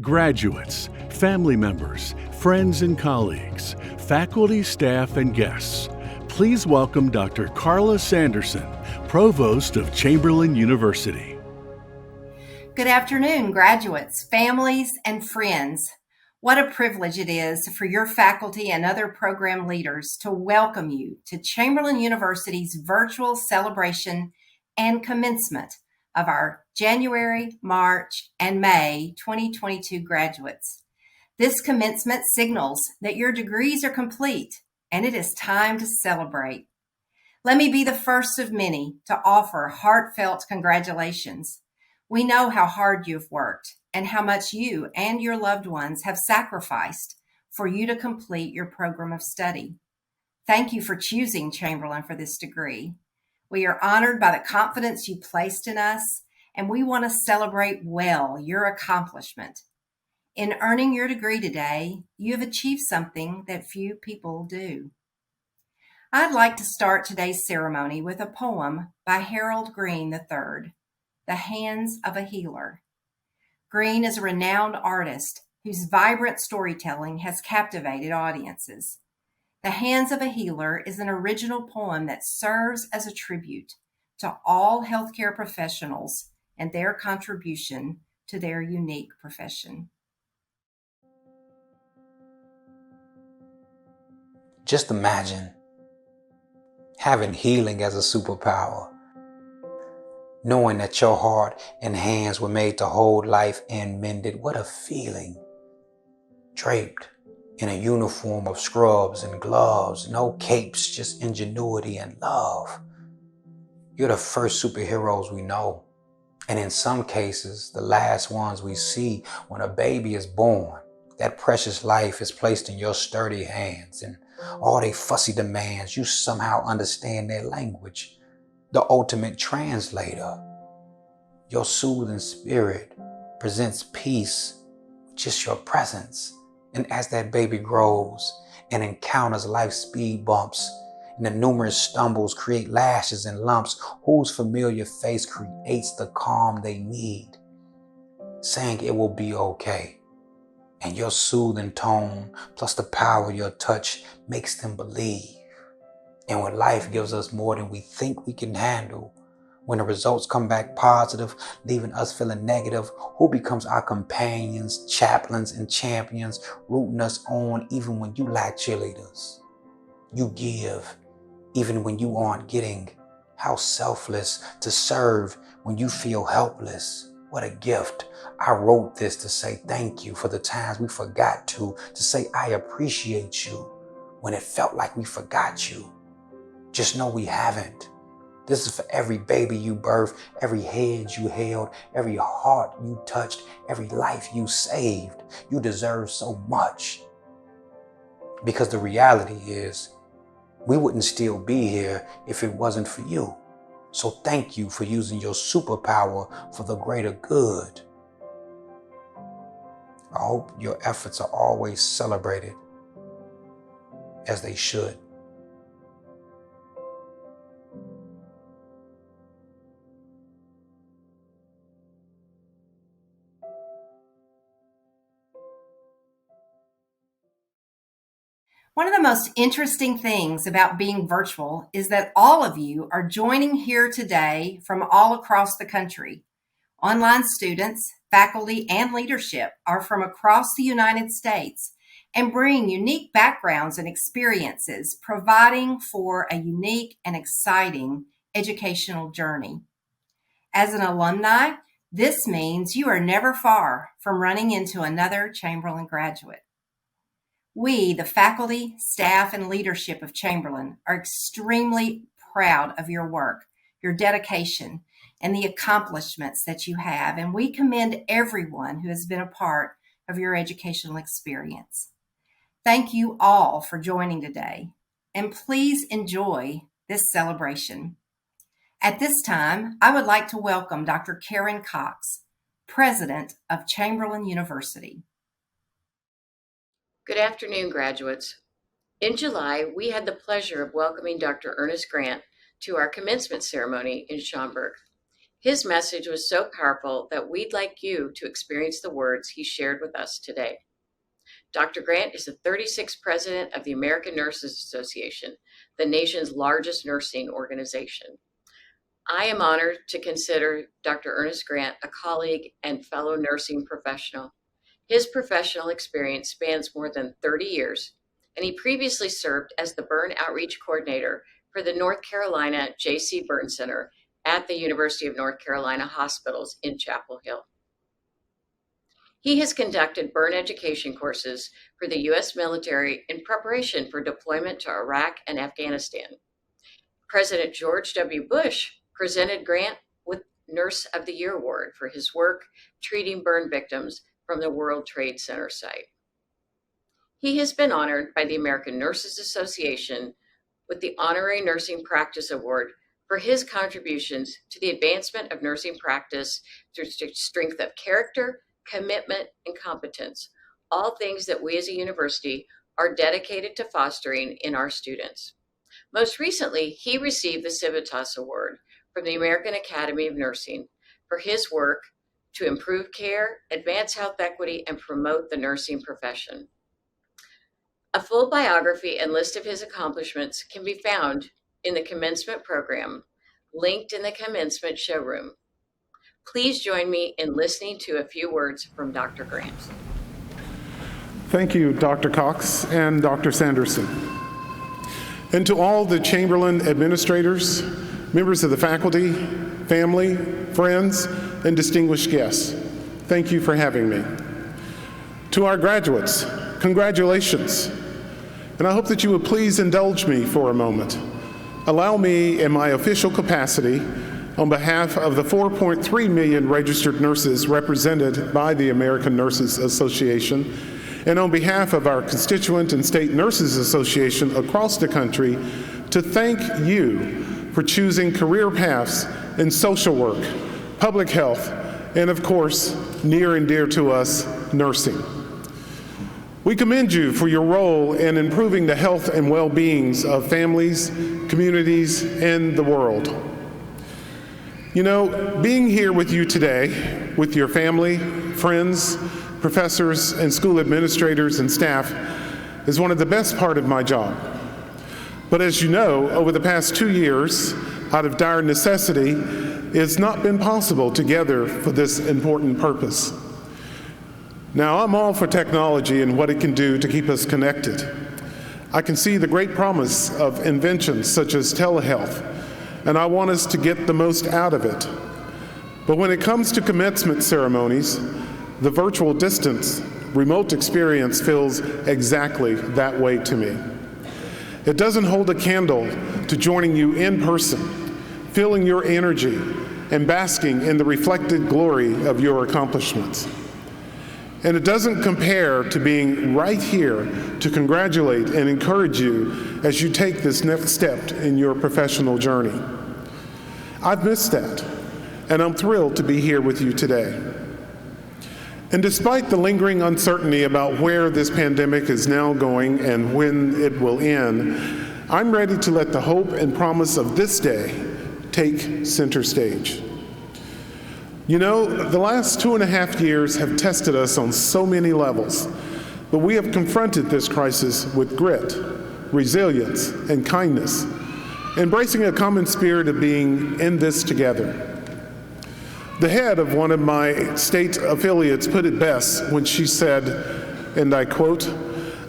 Graduates, family members, friends and colleagues, faculty, staff, and guests, please welcome Dr. Carla Sanderson, Provost of Chamberlain University. Good afternoon, graduates, families, and friends. What a privilege it is for your faculty and other program leaders to welcome you to Chamberlain University's virtual celebration and commencement of our January, March, and May 2022 graduates. This commencement signals that your degrees are complete and it is time to celebrate. Let me be the first of many to offer heartfelt congratulations. We know how hard you've worked and how much you and your loved ones have sacrificed for you to complete your program of study. Thank you for choosing Chamberlain for this degree. We are honored by the confidence you placed in us, and we want to celebrate well your accomplishment. In earning your degree today, you have achieved something that few people do. I'd like to start today's ceremony with a poem by Harold Green III, The Hands of a Healer. Green is a renowned artist whose vibrant storytelling has captivated audiences. The Hands of a Healer is an original poem that serves as a tribute to all healthcare professionals and their contribution to their unique profession. Just imagine having healing as a superpower, knowing that your heart and hands were made to hold life and mend it. What a feeling. Draped in a uniform of scrubs and gloves, no capes, just ingenuity and love. You're the first superheroes we know, and in some cases, the last ones we see when a baby is born. That precious life is placed in your sturdy hands, and all they fussy demands, you somehow understand their language. The ultimate translator. Your soothing spirit presents peace with just your presence. And as that baby grows and encounters life's speed bumps, and the numerous stumbles create lashes and lumps, whose familiar face creates the calm they need, saying it will be okay. And your soothing tone, plus the power of your touch, makes them believe. And when life gives us more than we think we can handle, when the results come back positive, leaving us feeling negative, who becomes our companions, chaplains, and champions, rooting us on even when you lack cheerleaders? You give even when you aren't getting. How selfless to serve when you feel helpless. What a gift. I wrote this to say thank you for the times we forgot to say I appreciate you when it felt like we forgot you. Just know we haven't. This is for every baby you birthed, every head you held, every heart you touched, every life you saved. You deserve so much. Because the reality is, we wouldn't still be here if it wasn't for you. So thank you for using your superpower for the greater good. I hope your efforts are always celebrated, as they should. One of the most interesting things about being virtual is that all of you are joining here today from all across the country. Online students, faculty, and leadership are from across the United States and bring unique backgrounds and experiences, providing for a unique and exciting educational journey. As an alumni, this means you are never far from running into another Chamberlain graduate. We, the faculty, staff, and leadership of Chamberlain, are extremely proud of your work, your dedication, and the accomplishments that you have, and we commend everyone who has been a part of your educational experience. Thank you all for joining today, and please enjoy this celebration. At this time, I would like to welcome Dr. Karen Cox, President of Chamberlain University. Good afternoon, graduates. In July, we had the pleasure of welcoming Dr. Ernest Grant to our commencement ceremony in Schaumburg. His message was so powerful that we'd like you to experience the words he shared with us today. Dr. Grant is the 36th president of the American Nurses Association, the nation's largest nursing organization. I am honored to consider Dr. Ernest Grant a colleague and fellow nursing professional. His professional experience spans more than 30 years, and he previously served as the Burn Outreach Coordinator for the North Carolina J.C. Burn Center at the University of North Carolina Hospitals in Chapel Hill. He has conducted burn education courses for the U.S. military in preparation for deployment to Iraq and Afghanistan. President George W. Bush presented Grant with Nurse of the Year Award for his work treating burn victims from the World Trade Center site. He has been honored by the American Nurses Association with the Honorary Nursing Practice Award for his contributions to the advancement of nursing practice through strength of character, commitment, and competence, all things that we as a university are dedicated to fostering in our students. Most recently, he received the Civitas Award from the American Academy of Nursing for his work to improve care, advance health equity, and promote the nursing profession. A full biography and list of his accomplishments can be found in the Commencement program, linked in the Commencement showroom. Please join me in listening to a few words from Dr. Grant. Thank you, Dr. Cox and Dr. Sanderson. And to all the Chamberlain administrators, members of the faculty, family, friends, and distinguished guests, thank you for having me. To our graduates, congratulations. And I hope that you would please indulge me for a moment. Allow me, in my official capacity, on behalf of the 4.3 million registered nurses represented by the American Nurses Association, and on behalf of our constituent and state nurses association across the country, to thank you for choosing career paths in social work, public health, and of course, near and dear to us, nursing. We commend you for your role in improving the health and well-beings of families, communities, and the world. You know, being here with you today, with your family, friends, professors, and school administrators and staff, is one of the best part of my job. But as you know, over the past 2 years, out of dire necessity, it's not been possible to gather for this important purpose. Now, I'm all for technology and what it can do to keep us connected. I can see the great promise of inventions such as telehealth, and I want us to get the most out of it. But when it comes to commencement ceremonies, the virtual distance, remote experience feels exactly that way to me. It doesn't hold a candle to joining you in person, feeling your energy, and basking in the reflected glory of your accomplishments. And it doesn't compare to being right here to congratulate and encourage you as you take this next step in your professional journey. I've missed that, and I'm thrilled to be here with you today. And despite the lingering uncertainty about where this pandemic is now going and when it will end, I'm ready to let the hope and promise of this day take center stage. You know, the last 2.5 years have tested us on so many levels, but we have confronted this crisis with grit, resilience, and kindness, embracing a common spirit of being in this together. The head of one of my state affiliates put it best when she said, and I quote,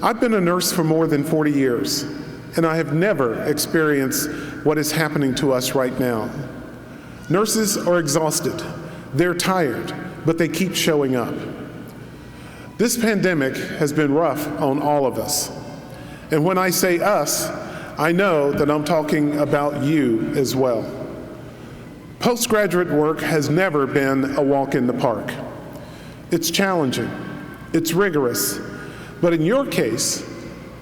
"I've been a nurse for more than 40 years, and I have never experienced what is happening to us right now. Nurses are exhausted. They're tired, but they keep showing up." This pandemic has been rough on all of us. And when I say us, I know that I'm talking about you as well. Postgraduate work has never been a walk in the park. It's challenging, it's rigorous, but in your case,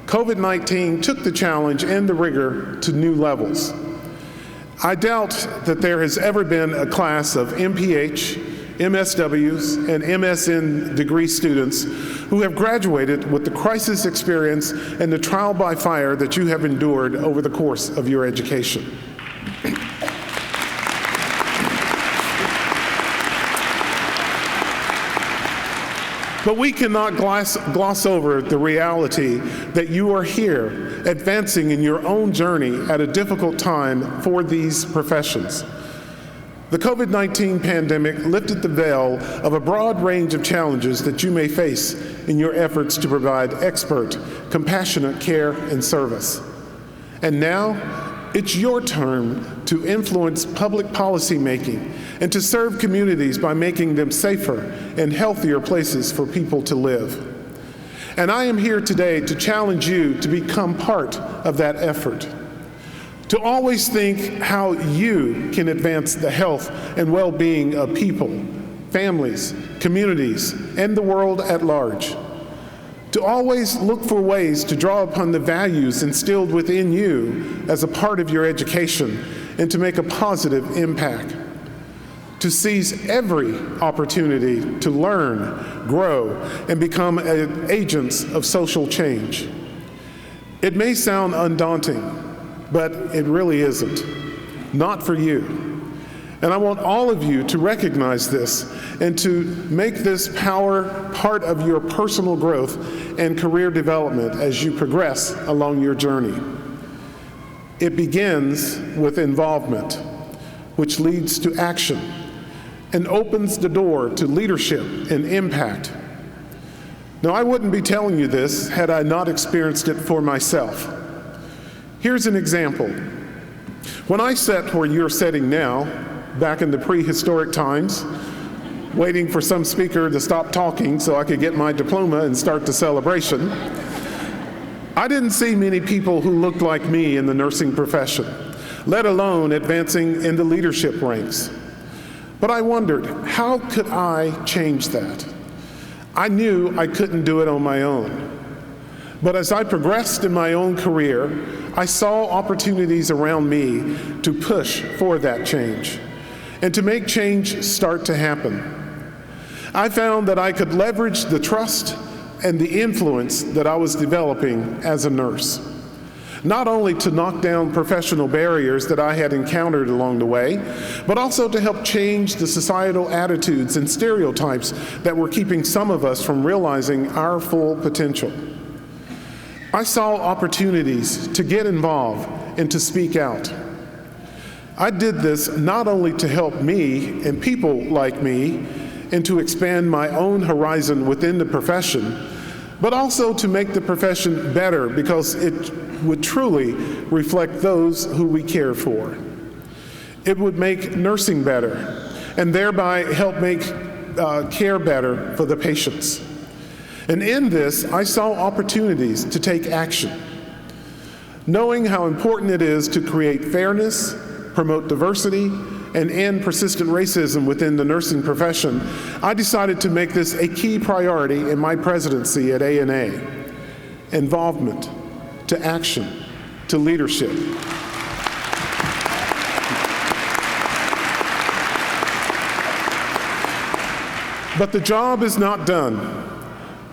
COVID-19 took the challenge and the rigor to new levels. I doubt that there has ever been a class of MPH, MSWs, and MSN degree students who have graduated with the crisis experience and the trial by fire that you have endured over the course of your education. But we cannot gloss over the reality that you are here advancing in your own journey at a difficult time for these professions. The COVID-19 pandemic lifted the veil of a broad range of challenges that you may face in your efforts to provide expert, compassionate care and service. And now, it's your turn to influence public policy making and to serve communities by making them safer and healthier places for people to live. And I am here today to challenge you to become part of that effort. to always think how you can advance the health and well-being of people, families, communities, and the world at large, to always look for ways to draw upon the values instilled within you as a part of your education and to make a positive impact, to seize every opportunity to learn, grow, and become agents of social change. It may sound undaunting, but it really isn't. Not for you. And I want all of you to recognize this and to make this power part of your personal growth and career development as you progress along your journey. It begins with involvement, which leads to action and opens the door to leadership and impact. Now, I wouldn't be telling you this had I not experienced it for myself. Here's an example. When I sat where you're sitting now, back in the prehistoric times, waiting for some speaker to stop talking so I could get my diploma and start the celebration, I didn't see many people who looked like me in the nursing profession, let alone advancing in the leadership ranks. But I wondered, how could I change that? I knew I couldn't do it on my own. But as I progressed in my own career, I saw opportunities around me to push for that change and to make change start to happen. I found that I could leverage the trust and the influence that I was developing as a nurse, not only to knock down professional barriers that I had encountered along the way, but also to help change the societal attitudes and stereotypes that were keeping some of us from realizing our full potential. I saw opportunities to get involved and to speak out. I did this not only to help me and people like me and to expand my own horizon within the profession, but also to make the profession better because it would truly reflect those who we care for. It would make nursing better and thereby help make care better for the patients. And in this, I saw opportunities to take action. Knowing how important it is to create fairness, promote diversity, and end persistent racism within the nursing profession, I decided to make this a key priority in my presidency at ANA. Involvement, to action, to leadership. But the job is not done.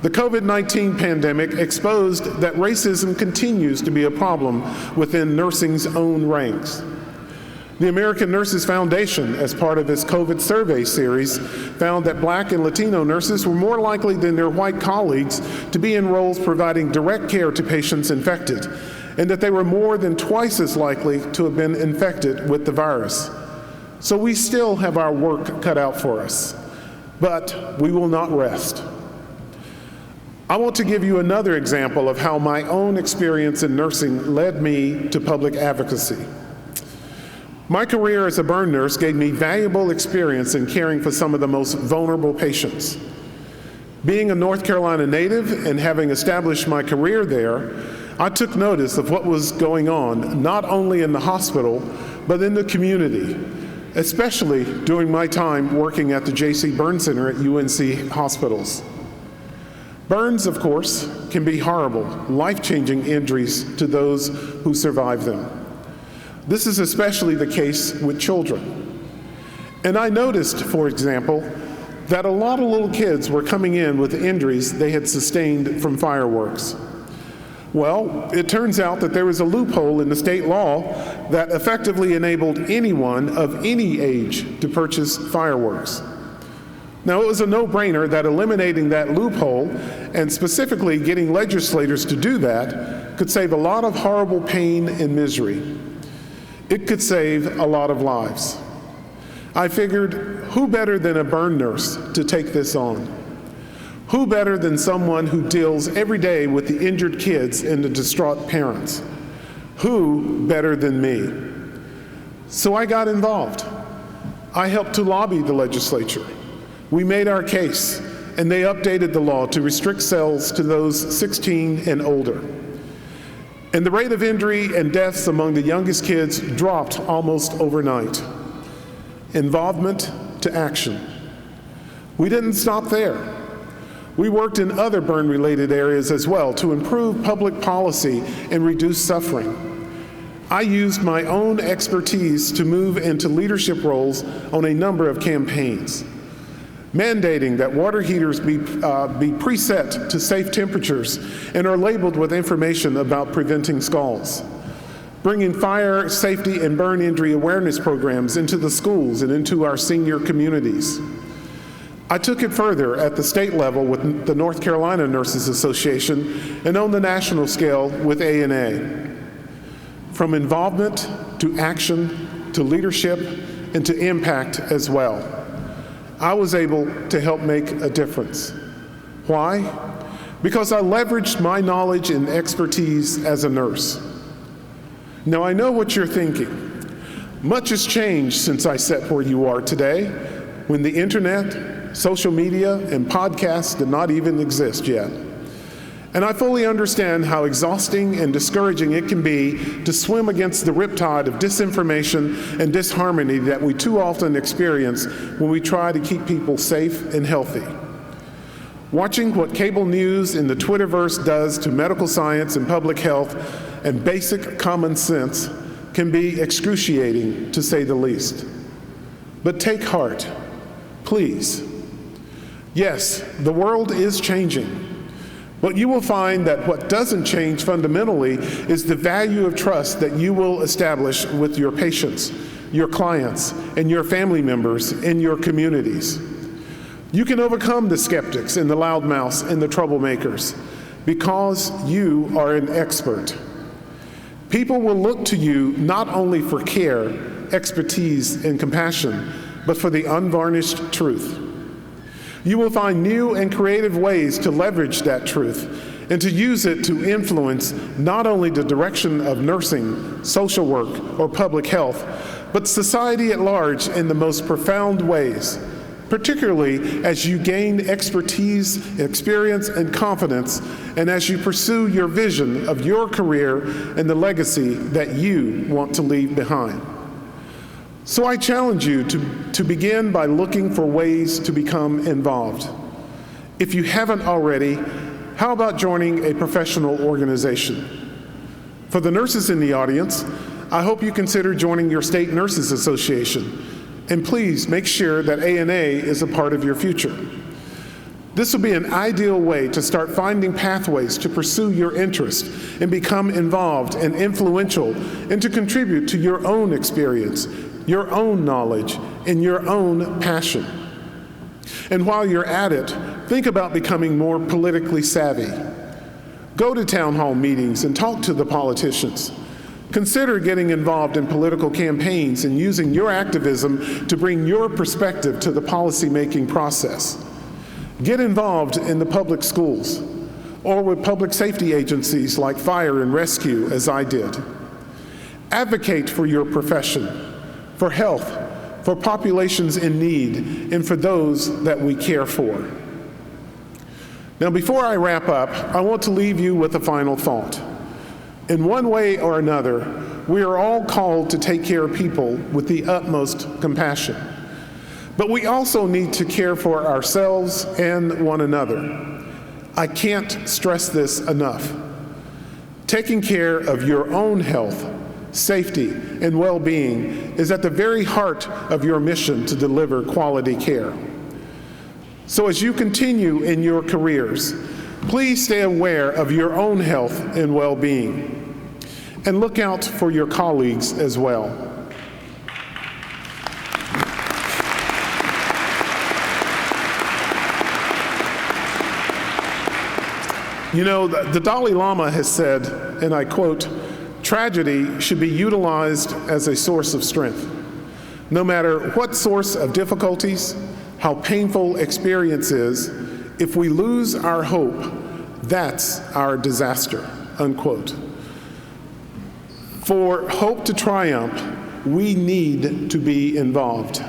The COVID-19 pandemic exposed that racism continues to be a problem within nursing's own ranks. The American Nurses Foundation, as part of its COVID survey series, found that Black and Latino nurses were more likely than their white colleagues to be in roles providing direct care to patients infected, and that they were more than twice as likely to have been infected with the virus. So we still have our work cut out for us, but we will not rest. I want to give you another example of how my own experience in nursing led me to public advocacy. My career as a burn nurse gave me valuable experience in caring for some of the most vulnerable patients. Being a North Carolina native and having established my career there, I took notice of what was going on, not only in the hospital, but in the community, especially during my time working at the J.C. Burn Center at UNC hospitals. Burns, of course, can be horrible, life-changing injuries to those who survive them. This is especially the case with children. And I noticed, for example, that a lot of little kids were coming in with injuries they had sustained from fireworks. Well, it turns out that there was a loophole in the state law that effectively enabled anyone of any age to purchase fireworks. Now, it was a no-brainer that eliminating that loophole, and specifically getting legislators to do that, could save a lot of horrible pain and misery. It could save a lot of lives. I figured, who better than a burn nurse to take this on? Who better than someone who deals every day with the injured kids and the distraught parents? Who better than me? So I got involved. I helped to lobby the legislature. We made our case, and they updated the law to restrict sales to those 16 and older. And the rate of injury and deaths among the youngest kids dropped almost overnight. Involvement to action. We didn't stop there. We worked in other burn-related areas as well to improve public policy and reduce suffering. I used my own expertise to move into leadership roles on a number of campaigns, mandating that water heaters be preset to safe temperatures and are labeled with information about preventing scalds, bringing fire safety and burn injury awareness programs into the schools and into our senior communities. I took it further at the state level with the North Carolina Nurses Association and on the national scale with ANA. From involvement to action to leadership and to impact as well. I was able to help make a difference. Why? Because I leveraged my knowledge and expertise as a nurse. Now I know what you're thinking. Much has changed since I sat where you are today, when the internet, social media, and podcasts did not even exist yet. And I fully understand how exhausting and discouraging it can be to swim against the riptide of disinformation and disharmony that we too often experience when we try to keep people safe and healthy. Watching what cable news and the Twitterverse does to medical science and public health and basic common sense can be excruciating, to say the least. But take heart, please. Yes, the world is changing. But you will find that what doesn't change fundamentally is the value of trust that you will establish with your patients, your clients, and your family members in your communities. You can overcome the skeptics and the loudmouths and the troublemakers because you are an expert. People will look to you not only for care, expertise, and compassion, but for the unvarnished truth. You will find new and creative ways to leverage that truth and to use it to influence not only the direction of nursing, social work, or public health, but society at large in the most profound ways, particularly as you gain expertise, experience, and confidence, and as you pursue your vision of your career and the legacy that you want to leave behind. So I challenge you to begin by looking for ways to become involved. If you haven't already, how about joining a professional organization? For the nurses in the audience, I hope you consider joining your state nurses association. And please make sure that ANA is a part of your future. This will be an ideal way to start finding pathways to pursue your interest and become involved and influential and to contribute to your own experience, your own knowledge, and your own passion. And while you're at it, think about becoming more politically savvy. Go to town hall meetings and talk to the politicians. Consider getting involved in political campaigns and using your activism to bring your perspective to the policy-making process. Get involved in the public schools or with public safety agencies like fire and rescue, as I did. Advocate for your profession, for health, for populations in need, and for those that we care for. Now, before I wrap up, I want to leave you with a final thought. In one way or another, we are all called to take care of people with the utmost compassion. But we also need to care for ourselves and one another. I can't stress this enough. Taking care of your own health, safety, and well-being is at the very heart of your mission to deliver quality care. So as you continue in your careers, please stay aware of your own health and well-being, and look out for your colleagues as well. You know, the Dalai Lama has said, and I quote, "Tragedy should be utilized as a source of strength. No matter what source of difficulties, how painful experience is, if we lose our hope, that's our disaster," unquote. For hope to triumph, we need to be involved.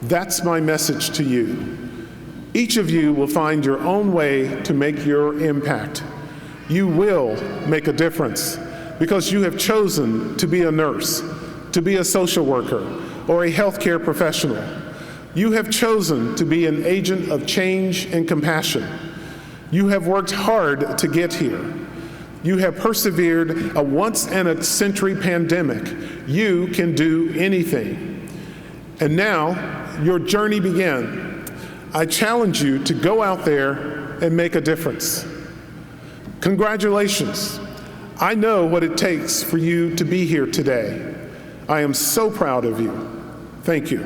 That's my message to you. Each of you will find your own way to make your impact. You will make a difference. because you have chosen to be a nurse, to be a social worker, or a healthcare professional. You have chosen to be an agent of change and compassion. You have worked hard to get here. You have persevered a once-in-a-century pandemic. You can do anything. And now, your journey begins. I challenge you to go out there and make a difference. Congratulations. I know what it takes for you to be here today. I am so proud of you. Thank you.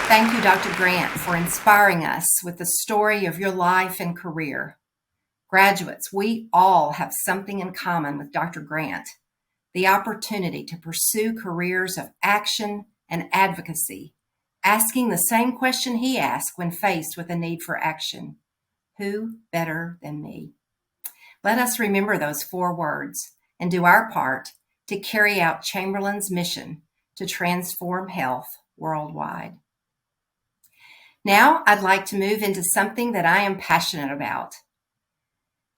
Thank you, Dr. Grant, for inspiring us with the story of your life and career. Graduates, we all have something in common with Dr. Grant, the opportunity to pursue careers of action and advocacy, asking the same question he asked when faced with a need for action. Who better than me? Let us remember those 4 words and do our part to carry out Chamberlain's mission to transform health worldwide. Now, I'd like to move into something that I am passionate about.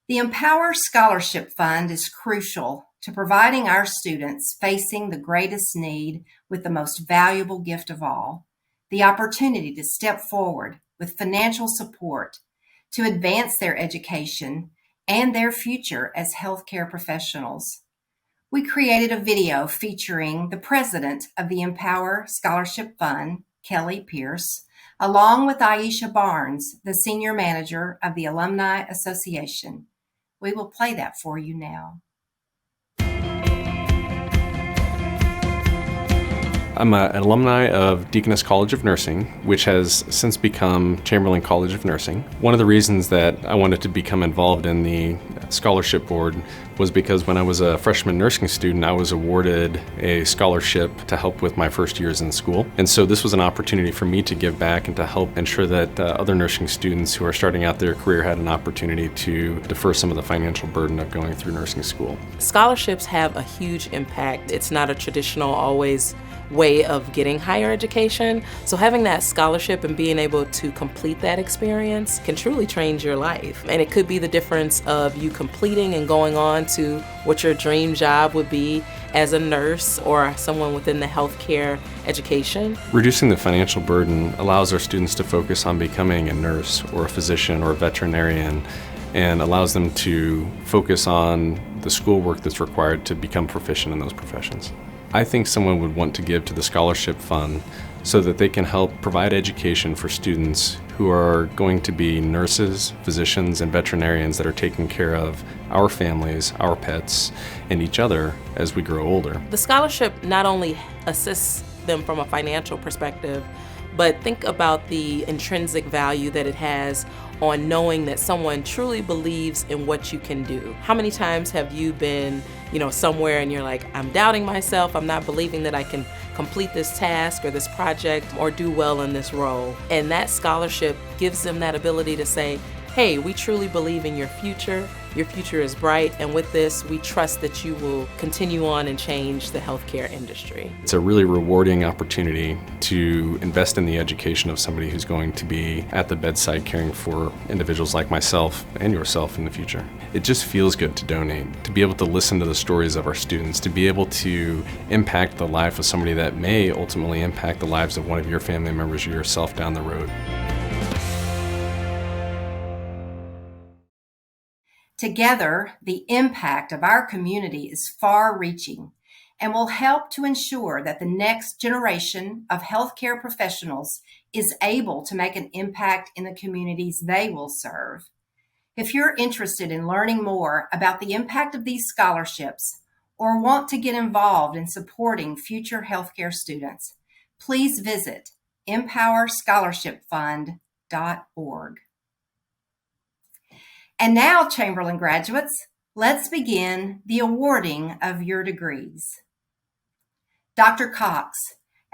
The Empower Scholarship Fund is crucial to providing our students facing the greatest need with the most valuable gift of all, the opportunity to step forward with financial support to advance their education and their future as healthcare professionals. We created a video featuring the president of the Empower Scholarship Fund, Kelly Pierce, along with Aisha Barnes, the senior manager of the Alumni Association. We will play that for you now. I'm an alumni of Deaconess College of Nursing, which has since become Chamberlain College of Nursing. One of the reasons that I wanted to become involved in the scholarship board was because when I was a freshman nursing student, I was awarded a scholarship to help with my first years in school. And so this was an opportunity for me to give back and to help ensure that other nursing students who are starting out their career had an opportunity to defer some of the financial burden of going through nursing school. Scholarships have a huge impact. It's not a traditional always way of getting higher education. So having that scholarship and being able to complete that experience can truly change your life. And it could be the difference of you completing and going on to what your dream job would be as a nurse or someone within the healthcare education. Reducing the financial burden allows our students to focus on becoming a nurse or a physician or a veterinarian, and allows them to focus on the schoolwork that's required to become proficient in those professions. I think someone would want to give to the scholarship fund so that they can help provide education for students who are going to be nurses, physicians, and veterinarians that are taking care of our families, our pets, and each other as we grow older. The scholarship not only assists them from a financial perspective, but think about the intrinsic value that it has on knowing that someone truly believes in what you can do. How many times have you been, somewhere and you're like, I'm doubting myself, I'm not believing that I can complete this task or this project or do well in this role. And that scholarship gives them that ability to say, hey, we truly believe in your future. Your future is bright, and with this, we trust that you will continue on and change the healthcare industry. It's a really rewarding opportunity to invest in the education of somebody who's going to be at the bedside caring for individuals like myself and yourself in the future. It just feels good to donate, to be able to listen to the stories of our students, to be able to impact the life of somebody that may ultimately impact the lives of one of your family members or yourself down the road. Together, the impact of our community is far-reaching and will help to ensure that the next generation of healthcare professionals is able to make an impact in the communities they will serve. If you're interested in learning more about the impact of these scholarships or want to get involved in supporting future healthcare students, please visit empowerscholarshipfund.org. And now, Chamberlain graduates, let's begin the awarding of your degrees. Dr. Cox,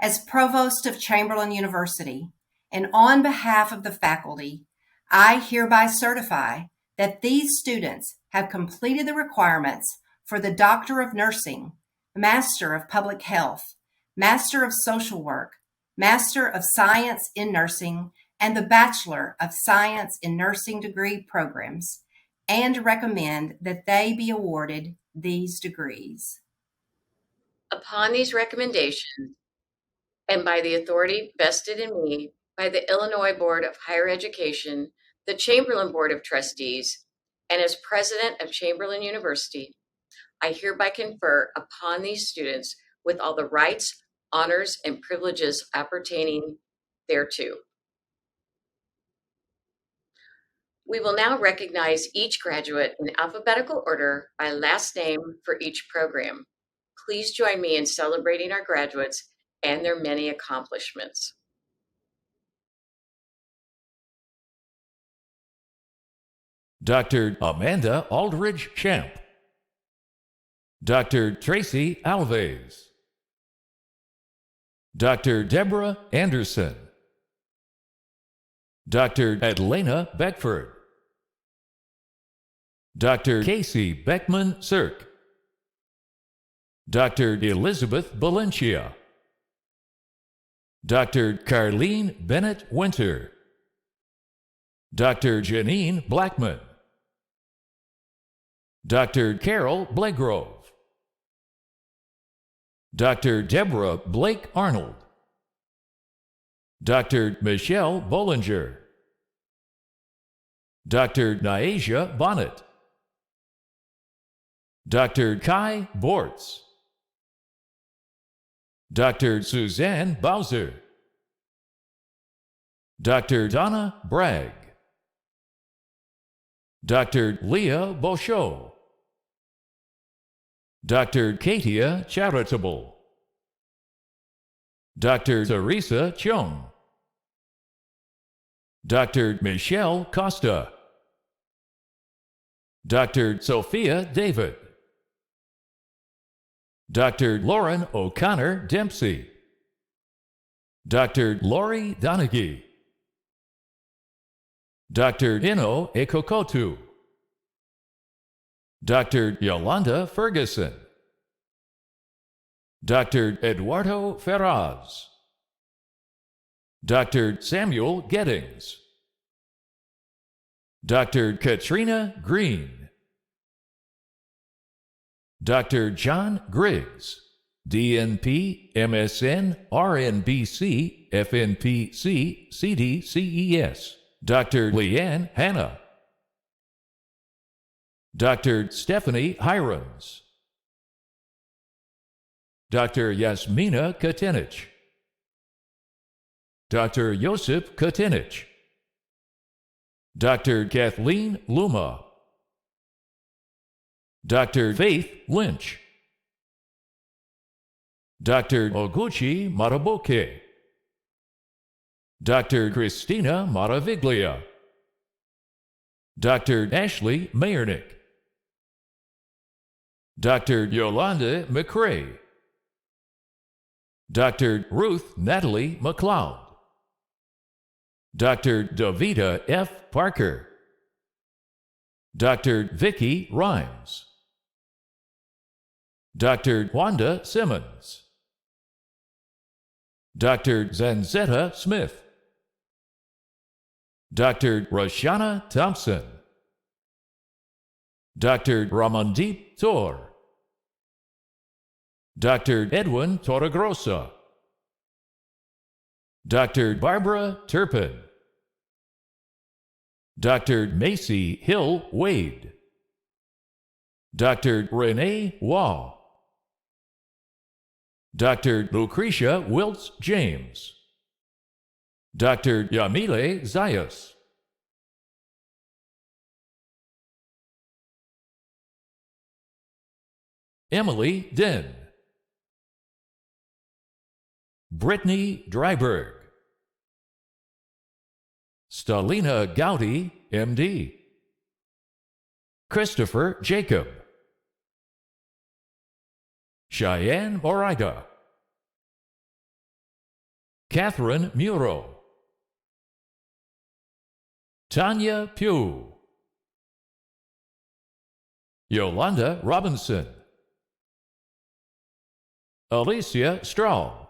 as Provost of Chamberlain University, and on behalf of the faculty, I hereby certify that these students have completed the requirements for the Doctor of Nursing, Master of Public Health, Master of Social Work, Master of Science in Nursing, and the Bachelor of Science in Nursing degree programs, and recommend that they be awarded these degrees. Upon these recommendations, and by the authority vested in me by the Illinois Board of Higher Education, the Chamberlain Board of Trustees, and as president of Chamberlain University, I hereby confer upon these students with all the rights, honors, and privileges appertaining thereto. We will now recognize each graduate in alphabetical order by last name for each program. Please join me in celebrating our graduates and their many accomplishments. Dr. Amanda Aldridge Champ, Dr. Tracy Alves, Dr. Deborah Anderson, Dr. Adelena Beckford, Dr. Casey Beckman-Sirk, Dr. Elizabeth Valencia, Dr. Carleen Bennett-Winter, Dr. Janine Blackman, Dr. Carol Blagrove, Dr. Deborah Blake Arnold, Dr. Michelle Bollinger, Dr. Nyasia Bonnet, Dr. Kai Bortz, Dr. Suzanne Bowser, Dr. Donna Bragg, Dr. Leah Beauchot, Dr. Katia Charitable, Dr. Teresa Chung, Dr. Michelle Costa, Dr. Sophia David, Dr. Lauren O'Connor Dempsey, Dr. Lori Donaghy, Dr. Ino Ekokotu, Dr. Yolanda Ferguson, Dr. Eduardo Ferraz, Dr. Samuel Gettings, Dr. Katrina Green, Dr. John Griggs, DNP, MSN, RNBC, FNPC, CDCES, Dr. Leanne Hanna, Dr. Stephanie Hirons, Dr. Yasmina Katinich, Dr. Josip Katinich, Dr. Kathleen Luma, Dr. Faith Lynch, Dr. Oguchi Maraboke, Dr. Christina Maraviglia, Dr. Ashley Mayernick, Dr. Yolanda McCrae, Dr. Ruth Natalie McLeod, Dr. Davida F. Parker, Dr. Vicky Rhymes, Dr. Wanda Simmons, Dr. Zanzetta Smith, Dr. Rashana Thompson, Dr. Ramandeep Tor, Dr. Edwin Torregrossa, Dr. Barbara Turpin, Dr. Macy Hill Wade, Dr. Renee Waugh, Dr. Lucretia Wiltz James, Dr. Yamile Zayas, Emily Den, Brittany Dryberg, Stalina Gowdy, MD, Christopher Jacob, Cheyenne Moraga, Catherine Muro, Tanya Pugh, Yolanda Robinson, Alicia Strahl,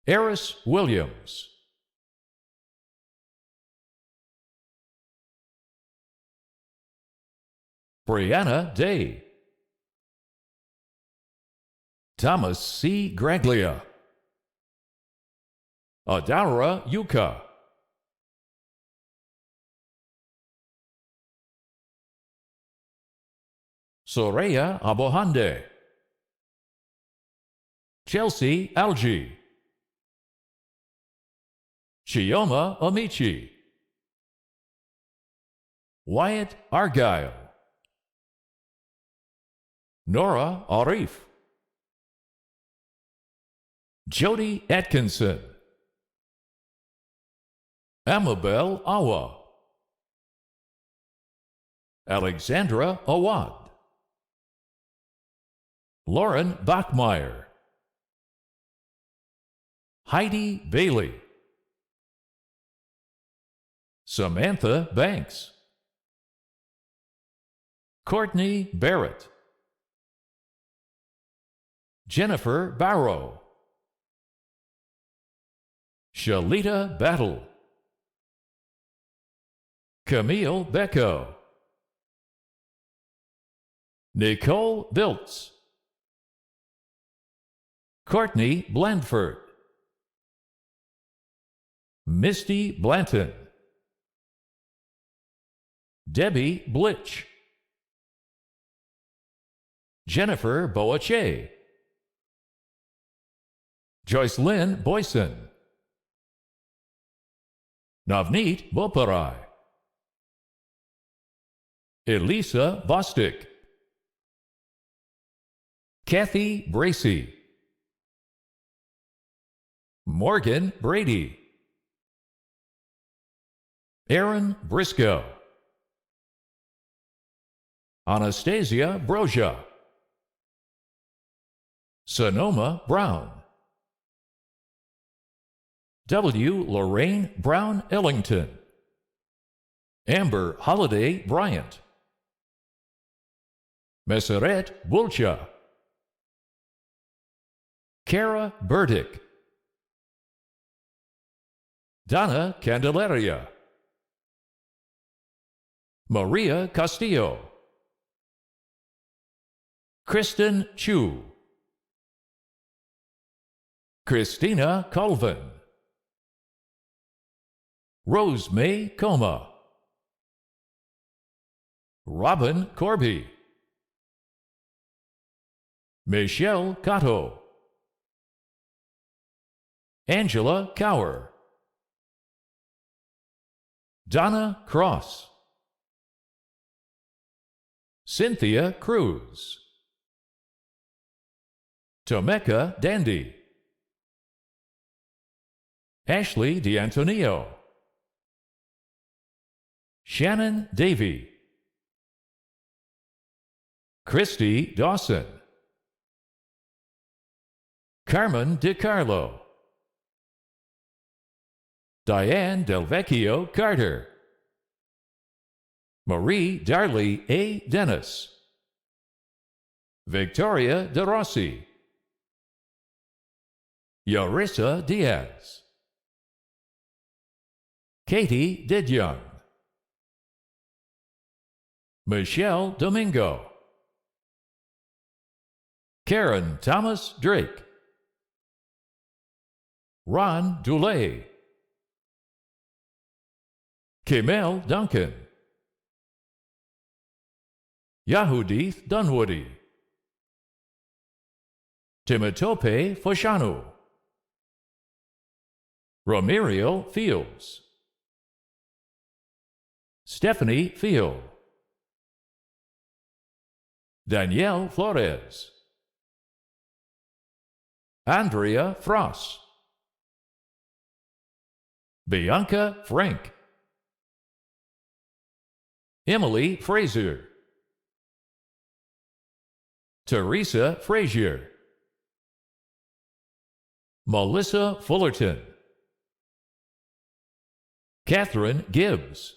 Eris Williams, Brianna Day, Thomas C. Graglia, Adara Yuka, Soraya Abohande, Chelsea Algie, Chioma Amici, Wyatt Argyle, Nora Arif, Jody Atkinson, Amabel Awa, Alexandra Awad, Lauren Bachmeyer, Heidi Bailey, Samantha Banks, Courtney Barrett, Jennifer Barrow, Shalita Battle, Camille Becco, Nicole Biltz, Courtney Blandford, Misty Blanton, Debbie Blitch, Jennifer Boache, Joyce Lynn Boyson, Navneet Boparai, Elisa Bostic, Kathy Bracey, Morgan Brady, Aaron Briscoe, Anastasia Broja, Sonoma Brown, W. Lorraine Brown Ellington, Amber Holiday Bryant, Meseret Bulcha, Kara Burdick, Donna Candelaria, Maria Castillo, Kristen Chu, Christina Colvin, Rose May Coma, Robin Corby, Michelle Cotto, Angela Cower, Donna Cross, Cynthia Cruz, Tomeka Dandy, Ashley D'Antonio, Shannon Davey, Christy Dawson, Carmen DiCarlo, Diane Del Vecchio Carter, Marie Darley A. Dennis, Victoria De Rossi, Yarissa Diaz, Katie Didyoung, Michelle Domingo, Karen Thomas Drake, Ron Dulay, Kimel Duncan, Yahudith Dunwoody, Timotopé Foshanu, Romerio Fields, Stephanie Field, Danielle Flores, Andrea Frost, Bianca Frank, Emily Frazier, Teresa Frazier, Melissa Fullerton, Catherine Gibbs,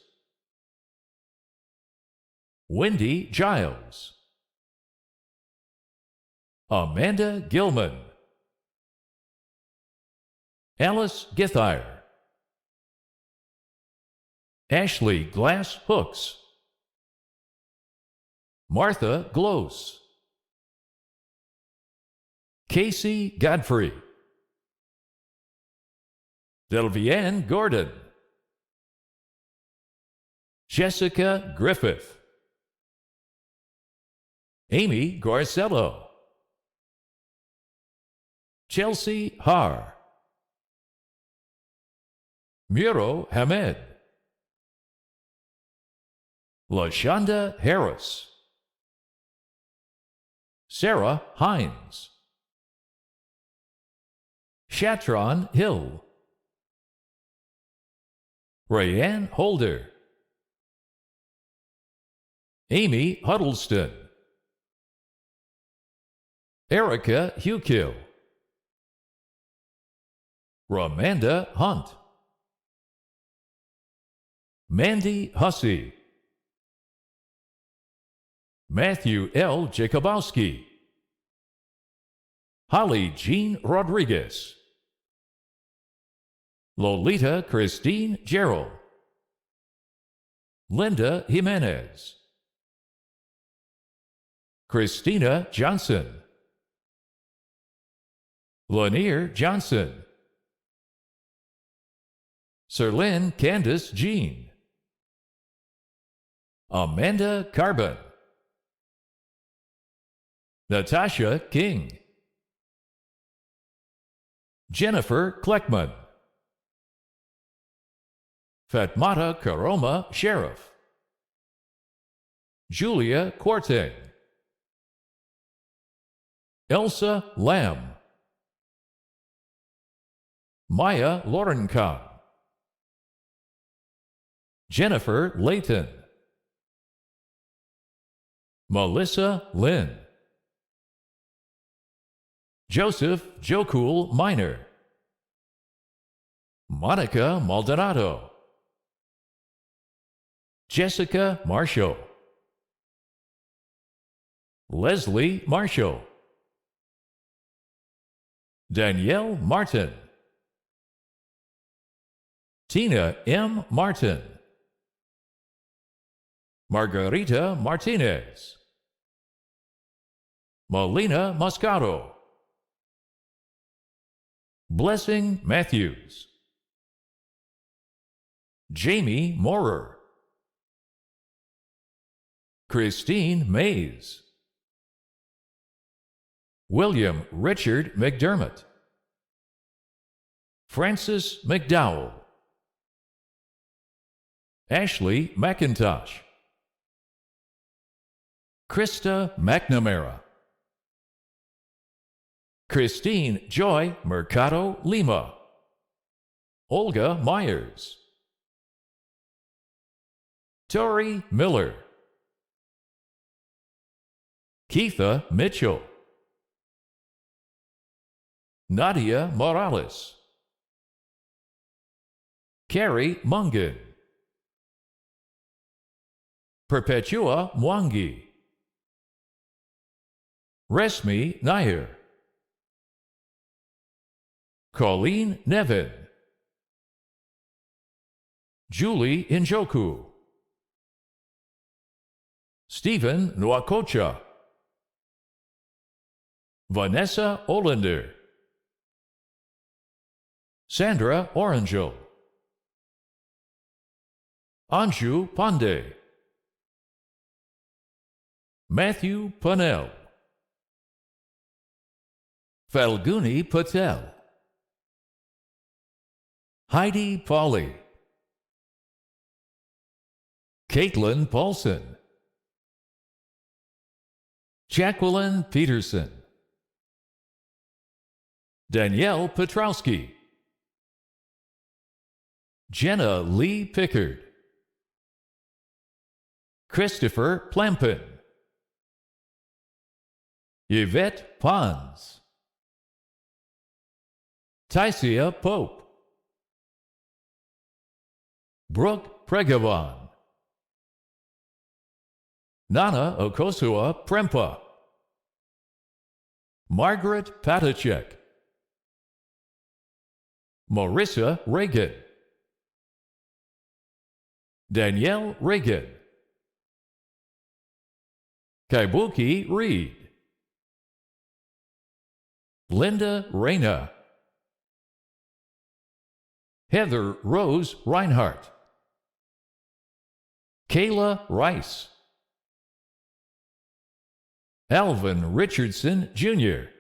Wendy Giles, Amanda Gilman, Alice Githire, Ashley Glass Hooks, Martha Glose, Casey Godfrey, Delvienne Gordon, Jessica Griffith, Amy Garcello, Chelsea Har, Muro Hamed, LaShonda Harris, Sarah Hines, Shatron Hill, Rayanne Holder, Amy Huddleston, Erica Hukill, Ramanda Hunt, Mandy Hussey, Matthew L. Jacobowski, Holly Jean Rodriguez, Lolita Christine Gerald, Linda Jimenez, Christina Johnson, Lanier Johnson, Serlyn Candace Jean, Amanda Carbon, Natasha King, Jennifer Kleckman, Fatmata Karoma Sheriff, Julia Quarteng, Elsa Lamb, Maya Lorencon, Jennifer Layton, Melissa Lynn, Joseph Jokul Minor, Monica Maldonado, Jessica Marshall, Leslie Marshall, Danielle Martin, Tina M. Martin, Margarita Martinez, Molina Moscato, Blessing Matthews, Jamie Moorer, Christine Mays, William Richard McDermott, Francis McDowell, Ashley McIntosh, Krista McNamara, Christine Joy Mercado Lima, Olga Myers, Tori Miller, Keitha Mitchell, Nadia Morales, Carrie Mungan, Perpetua Mwangi, Resmi Nair, Colleen Nevin, Julie Njoku, Stephen Nwakocha, Vanessa Olander, Sandra Orangel, Anju Pandey, Matthew Pannell, Falguni Patel, Heidi Pauley, Caitlin Paulson, Jacqueline Peterson, Danielle Petrowski, Jenna Lee Pickard, Christopher Plampin, Yvette Pons, Tysia Pope, Brooke Pregavon, Nana Okosua Prempa, Margaret Patachek, Marissa Reagan, Danielle Reagan, Kaibuki Reed, Linda Reyna, Heather Rose Reinhardt, Kayla Rice, Alvin Richardson Jr.,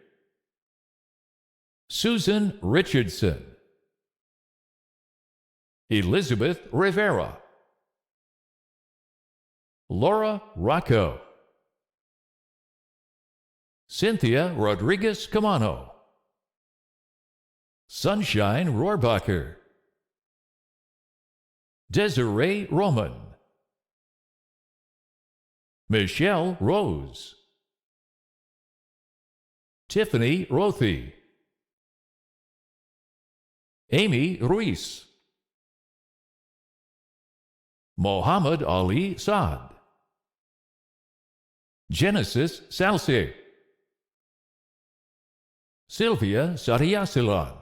Susan Richardson, Elizabeth Rivera, Laura Rocco, Cynthia Rodriguez Camano, Sunshine Rohrbacher, Desiree Roman, Michelle Rose, Tiffany Rothy, Amy Ruiz, Mohammed Ali Saad, Genesis Salce, Sylvia Sariasilan,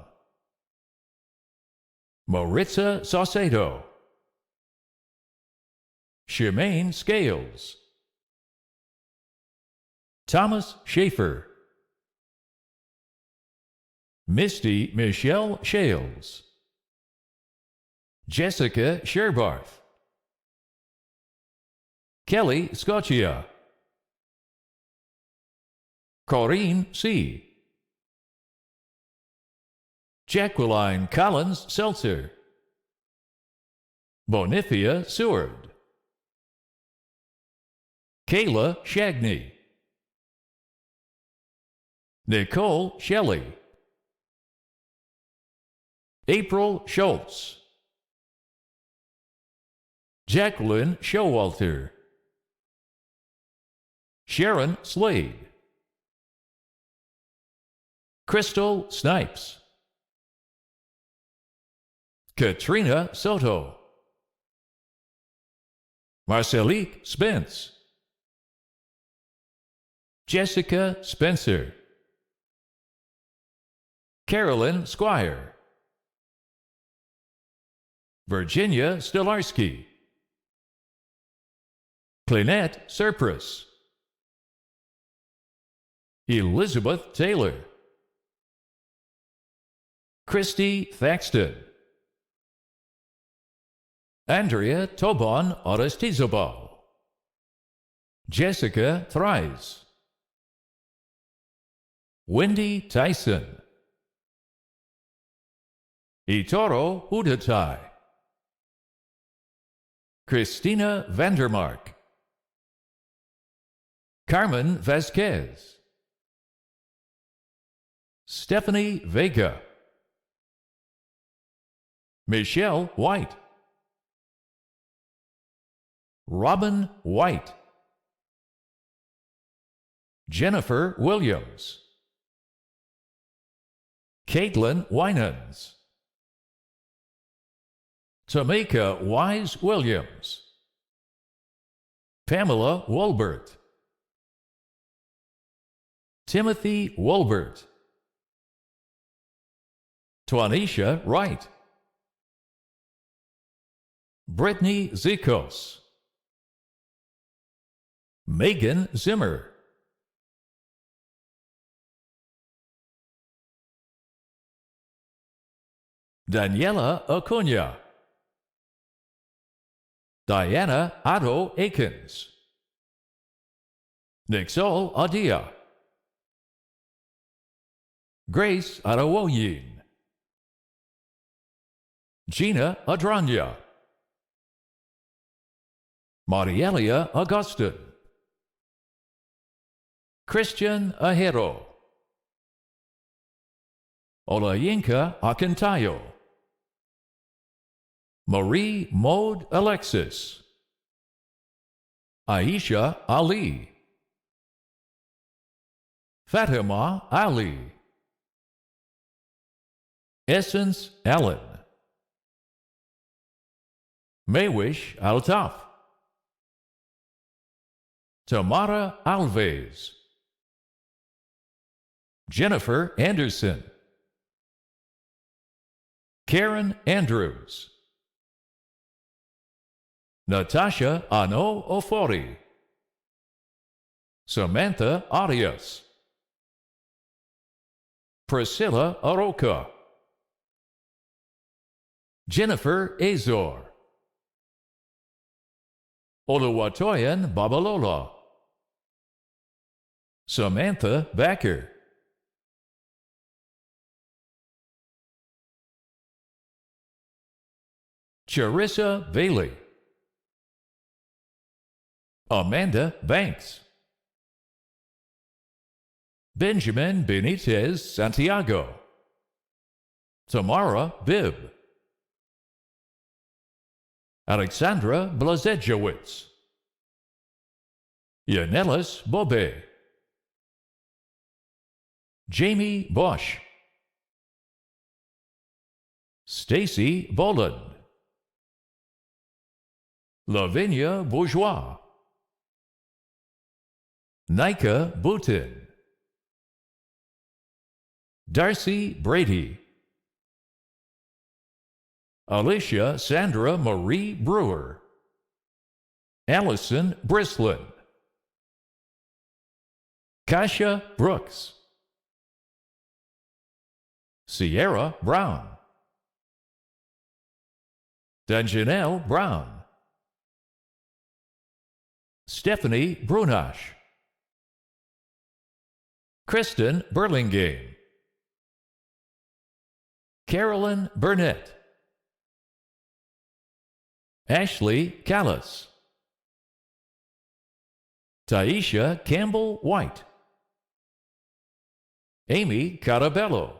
Maritza Saucedo, Shemaine Scales, Thomas Schaefer, Misty Michelle Shales, Jessica Sherbarth, Kelly Scoccia, Corinne C., Jacqueline Collins Seltzer, Bonifia Seward, Kayla Shagney, Nicole Shelley, April Schultz, Jacqueline Showalter, Sharon Slade, Crystal Snipes, Katrina Soto, Marcelique Spence, Jessica Spencer, Carolyn Squire, Virginia Stolarski, Clynette Surpris, Elizabeth Taylor, Christy Thaxton, Andrea Tobon Orestizabal, Jessica Thrice, Wendy Tyson, Itoro Udatai, Christina Vandermark, Carmen Vasquez, Stephanie Vega, Michelle White, Robin White, Jennifer Williams, Caitlin Winans, Tamika Wise Williams, Pamela Wolbert, Timothy Wolbert, Twanisha Wright, Brittany Zikos, Megan Zimmer, Daniela Acuna, Diana Otto Akins, Nixol Adia, Grace Arawoyin, Gina Adranya, Marielia Augustin, Christian Ajero, Olayinka Akintayo, Marie Maud Alexis, Aisha Ali, Fatima Ali, Essence Allen, Maywish Altaf, Tamara Alves, Jennifer Anderson, Karen Andrews, Natasha Ano Ofori, Samantha Arias, Priscilla Aroca, Jennifer Azor, Oluwatoyin Babalola, Samantha Backer, Charissa Bailey, Amanda Banks, Benjamin Benitez Santiago, Tamara Bibb, Alexandra Blazejowicz, Yanelis Bobe, Jamie Bosch, Stacy Boland, Lavinia Bourgeois, Nika Boutin, Darcy Brady, Alicia Sandra Marie Brewer, Allison Brislin, Kasha Brooks, Sierra Brown, Danjanelle Brown, Stephanie Brunash, Kristen Burlingame, Carolyn Burnett, Ashley Callis, Taisha Campbell White, Amy Carabello,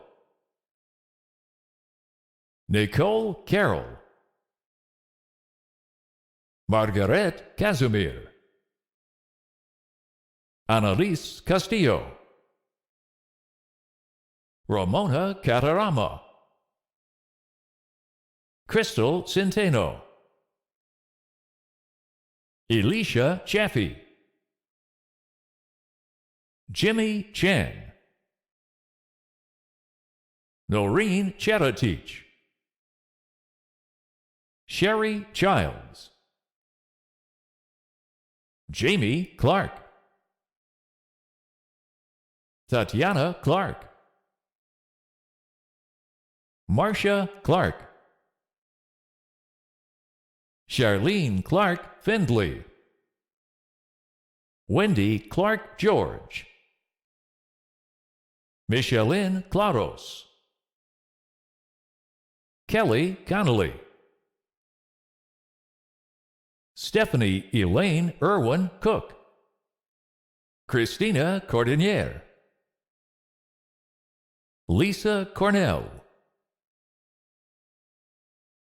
Nicole Carroll, Margaret Casimir, Annalise Castillo, Ramona Catarama, Crystal Centeno, Elisha Chaffee, Jimmy Chan, Noreen Charatich, Sherry Childs, Jamie Clark, Tatiana Clark, Marcia Clark, Charlene Clark Findley, Wendy Clark George, Micheline Claros, Kelly Connolly, Stephanie Elaine Irwin Cook, Christina Cordinier, Lisa Cornell,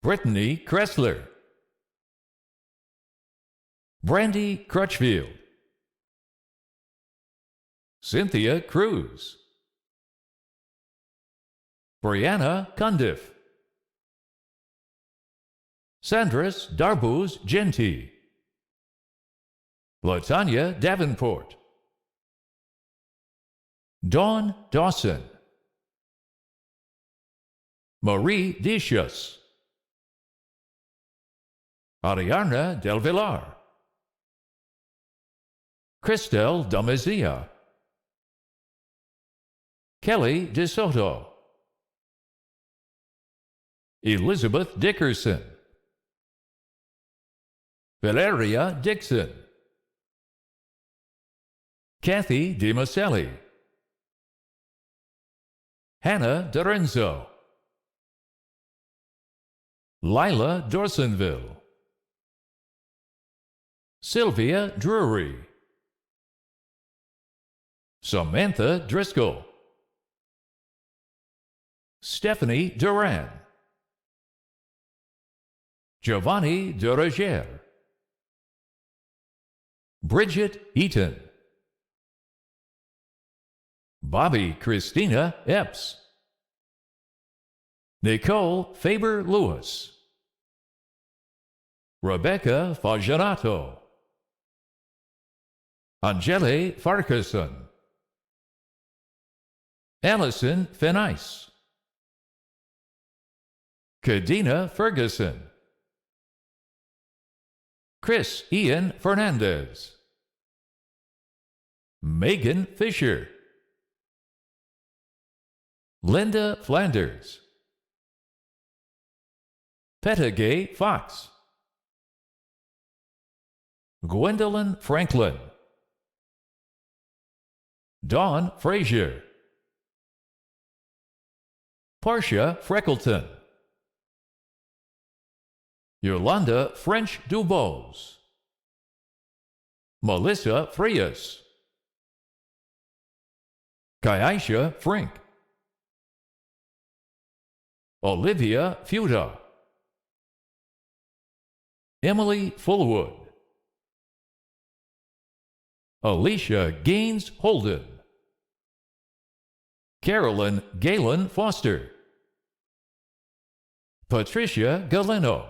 Brittany Kressler, Brandy Crutchfield, Cynthia Cruz, Brianna Cundiff, Sandras Darbuz Genti, Latanya Davenport, Dawn Dawson, Marie Dicius, Ariana Del Villar, Christelle Domezia, Kelly DeSoto, Elizabeth Dickerson, Valeria Dixon, Kathy DiMaselli, Hannah Dorenzo, Lila Dorsonville, Sylvia Drury, Samantha Driscoll, Stephanie Duran, Giovanni Durager, Bridget Eaton, Bobby Christina Epps, Nicole Faber Lewis, Rebecca Fagionato, Angele Farquharson, Allison Fenice, Kadena Ferguson, Chris Ian Fernandez, Megan Fisher, Linda Flanders, Pettigay Fox, Gwendolyn Franklin, Dawn Frazier, Portia Freckleton, Yolanda French Dubose, Melissa Frias, Kaisha Frink, Olivia Fuda, Emily Fullwood, Alicia Gaines Holden, Carolyn Galen Foster, Patricia Galeno,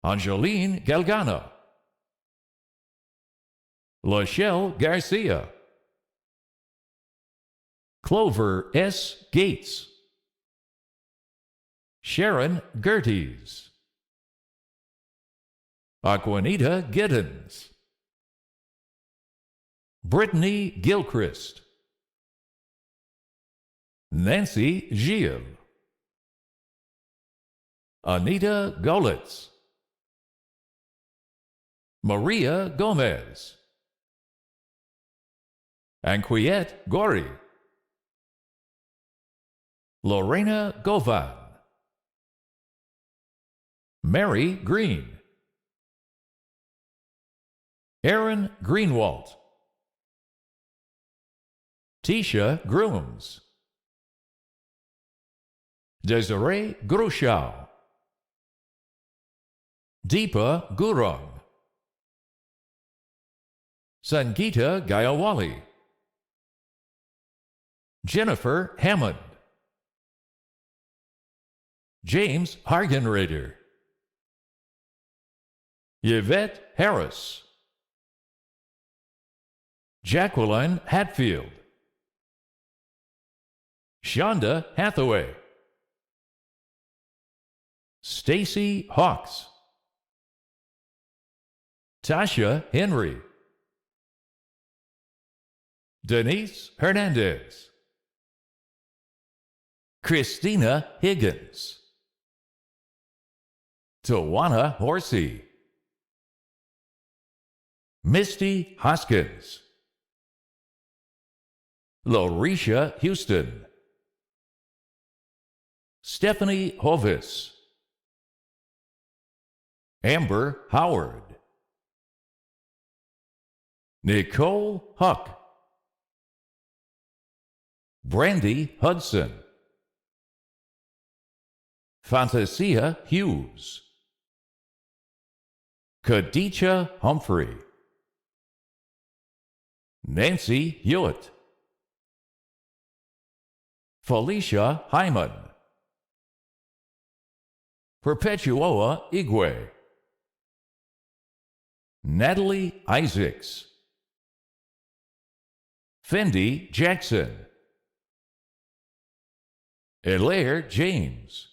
Angeline Galgano, Lachelle Garcia, Clover S. Gates, Sharon Gerties, Aquanita Giddens, Brittany Gilchrist, Nancy Gilles, Anita Golitz, Maria Gomez, Anquiette Gori, Lorena Govan, Mary Green, Aaron Greenwalt, Tisha Grooms, Desiree Gruschow, Deepa Gurung, Sangeeta Gayawali, Jennifer Hammond, James Hargenrader, Yvette Harris, Jacqueline Hatfield, Shonda Hathaway, Stacy Hawks, Tasha Henry, Denise Hernandez, Christina Higgins, Tawana Horsey, Misty Hoskins, Larisha Houston, Stephanie Hovis, Amber Howard, Nicole Huck, Brandy Hudson, Fantasia Hughes, Khadijah Humphrey, Nancy Hewitt, Felicia Hyman, Perpetua Igwe, Natalie Isaacs, Fendi Jackson, Elaire James,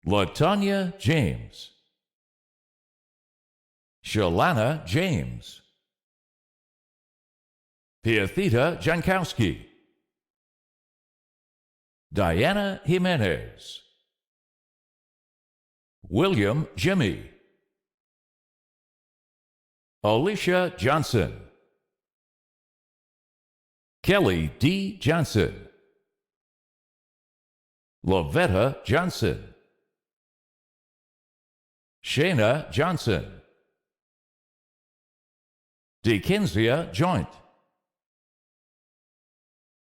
LaTanya James, Shalana James, Piathita Jankowski, Diana Jimenez, William Jimmy, Alicia Johnson, Kelly D. Johnson, Lavetta Johnson, Shayna Johnson, Dickensia Joint,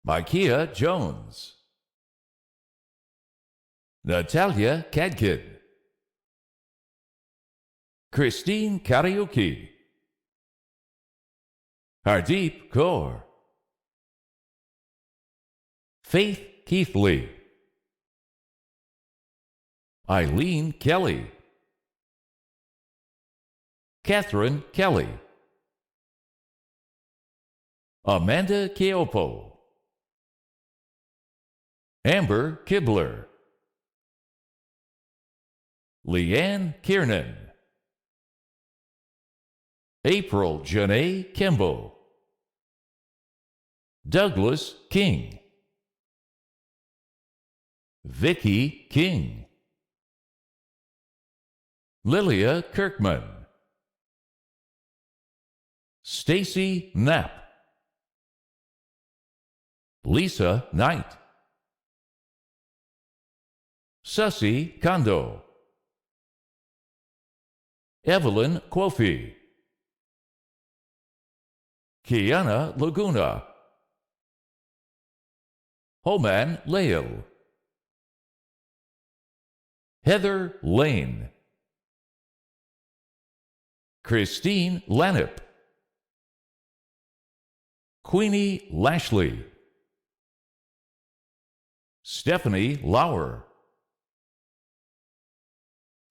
Micaiah Jones, Natalia Kadkin, Christine Karaoke, Hardeep Kaur, Faith Keithley, Eileen Kelly, Catherine Kelly, Amanda Keopo, Amber Kibler, Leanne Kiernan, April Janae Kimball, Douglas King, Vicky King, Lilia Kirkman, Stacy Knapp, Lisa Knight, Sussy Kondo, Evelyn Quofi, Kiana Laguna, Homan Lael, Heather Lane, Christine Lanip, Queenie Lashley, Stephanie Lauer,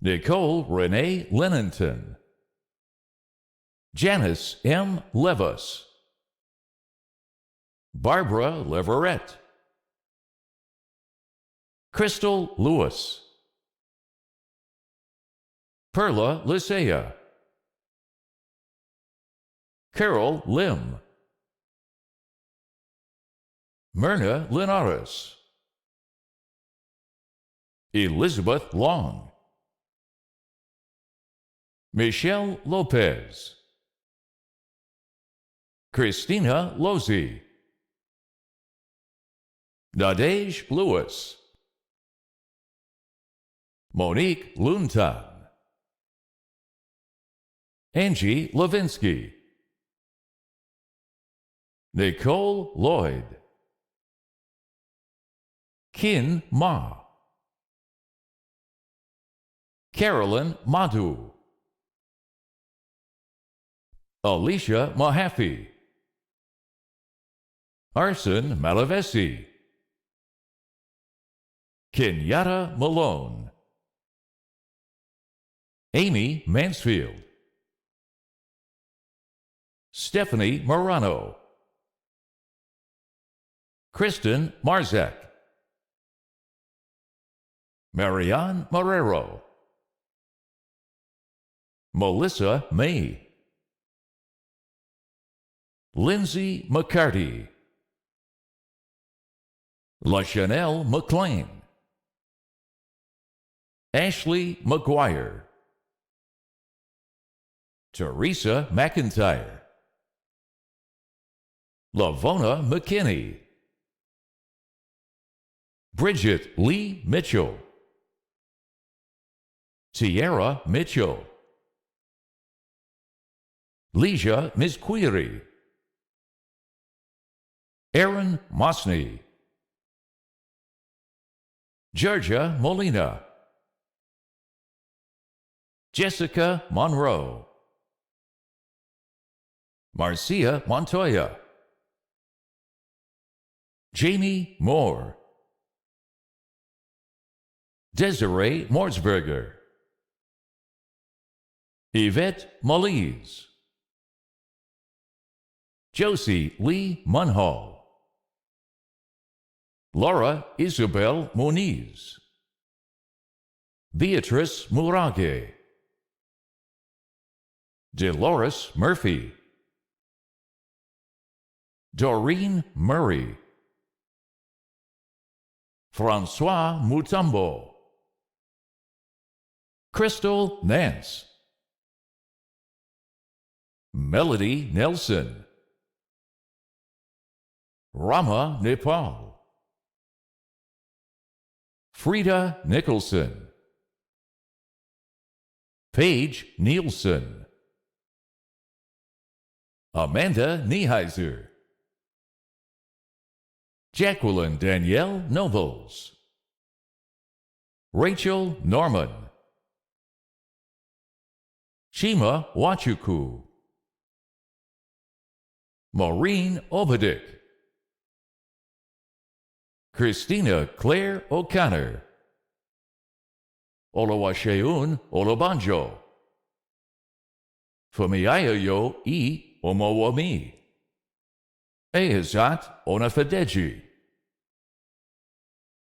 Nicole Renee Lennington, Janice M. Levis, Barbara Leverett, Crystal Lewis, Perla Lisea, Carol Lim, Myrna Linares, Elizabeth Long, Michelle Lopez, Christina Lozzi, Nadej Lewis, Monique Luntan, Angie Levinsky, Nicole Lloyd, Kin Ma, Carolyn Madhu, Alicia Mahaffey, Arson Malavesi, Kenyatta Malone, Amy Mansfield, Stephanie Morano, Kristen Marzak, Marianne Marrero, Melissa May, Lindsay McCarty, LaChanel McLean, Ashley McGuire, Teresa McIntyre, Lavona McKinney, Bridget Lee Mitchell, Tierra Mitchell, Leisha Misquiri, Aaron Mosney, Georgia Molina, Jessica Monroe, Marcia Montoya, Jamie Moore, Desiree Morsberger, Yvette Molise, Josie Lee Munhall, Laura Isabel Moniz, Beatrice Murage, Dolores Murphy, Doreen Murray, Francois Mutombo, Crystal Nance, Melody Nelson, Rama Nepal, Frida Nicholson, Paige Nielsen, Amanda Nieheiser, Jacqueline Danielle Nobles, Rachel Norman, Shima Wachuku, Maureen Obadick, Christina Claire O'Connor, Olawasheun Olabanjo, Fumiayo E. Omowami, Ehizat Onafedeji,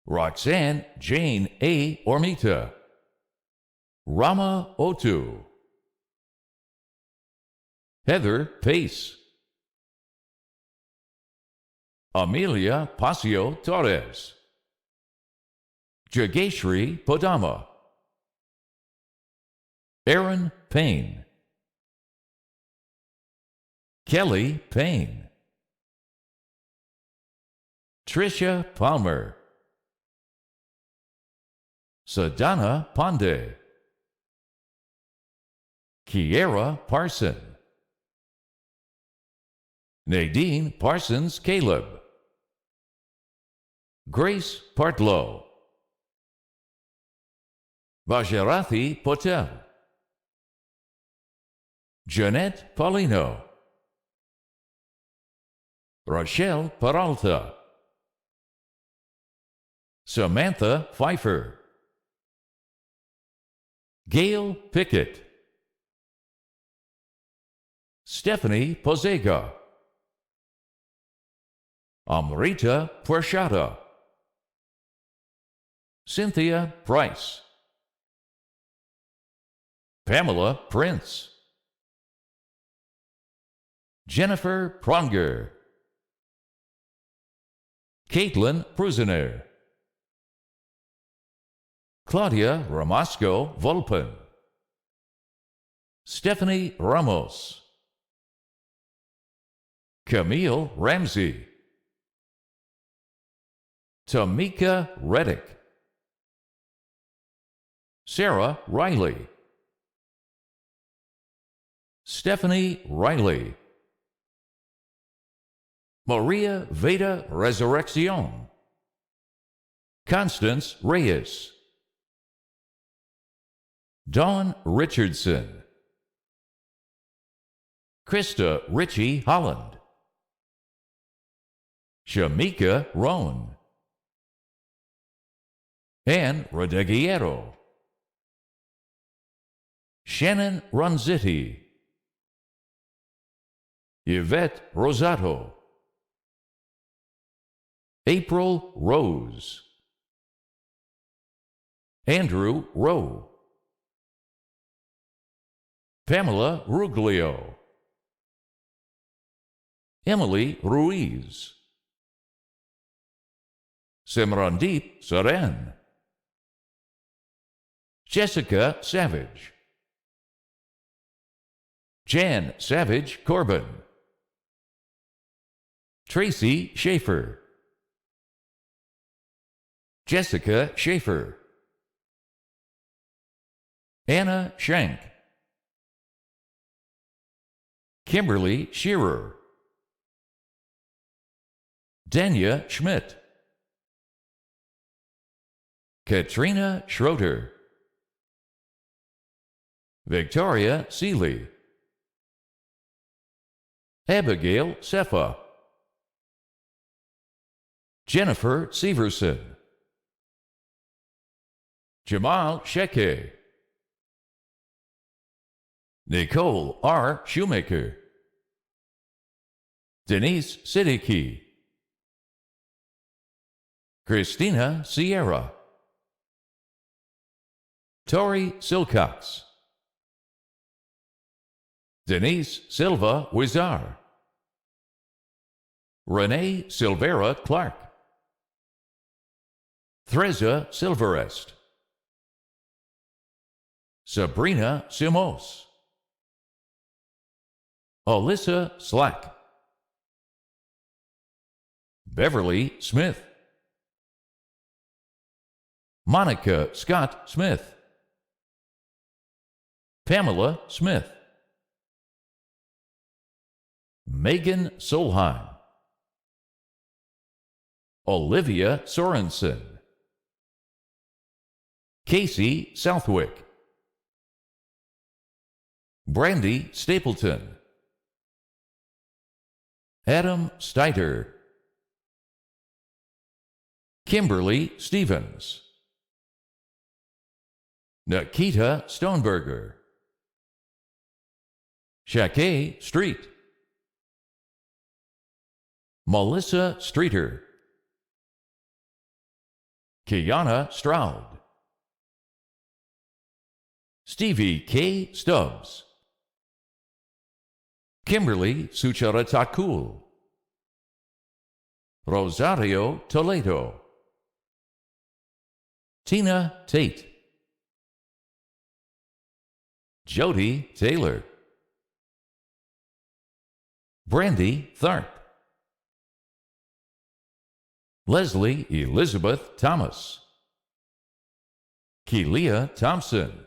Roxanne Jane A. Ormita, Rama Otu, Heather Pace, Amelia Pasio Torres, Jageshri Podama, Aaron Payne, Kelly Payne, Tricia Palmer, Sadhana Pandey, Kiera Parson, Nadine Parsons Caleb, Grace Partlow, Bajarathi Patel, Jeanette Paulino, Rochelle Peralta, Samantha Pfeiffer, Gail Pickett, Stephanie Pozega, Amrita Puershata, Cynthia Price, Pamela Prince, Jennifer Pronger, Caitlin Prusener, Claudia Ramasco Volpen, Stephanie Ramos, Camille Ramsey, Tamika Reddick, Sarah Riley, Stephanie Riley, Maria Veda Resurreccion, Constance Reyes, Dawn Richardson, Krista Ritchie Holland, Shamika Roan, Ann Rodeguiero, Shannon Ronzitti, Yvette Rosato, April Rose, Andrew Rowe, Pamela Ruglio, Emily Ruiz, Simrandeep Saren, Jessica Savage, Jan Savage Corbin, Tracy Schaefer, Jessica Schaefer, Anna Shank, Kimberly Shearer, Danya Schmidt, Katrina Schroeder, Victoria Seeley, Abigail Sefa, Jennifer Severson, Jamal Sheke, Nicole R. Shoemaker, Denise Siddiqui, Christina Sierra, Tori Silcox, Denise Silva Wizar, Renee Silvera Clark, Theresa Silverest, Sabrina Simos, Alyssa Slack, Beverly Smith, Monica Scott Smith, Pamela Smith, Megan Solheim, Olivia Sorensen, Casey Southwick, Brandy Stapleton, Adam Steiter, Kimberly Stevens, Nikita Stoneberger, Shakay Street, Melissa Streeter, Kiana Stroud, Stevie K. Stubbs, Kimberly Sucharatakul, Rosario Toledo, Tina Tate, Jody Taylor, Brandy Tharp, Leslie Elizabeth Thomas, Kelia Thompson,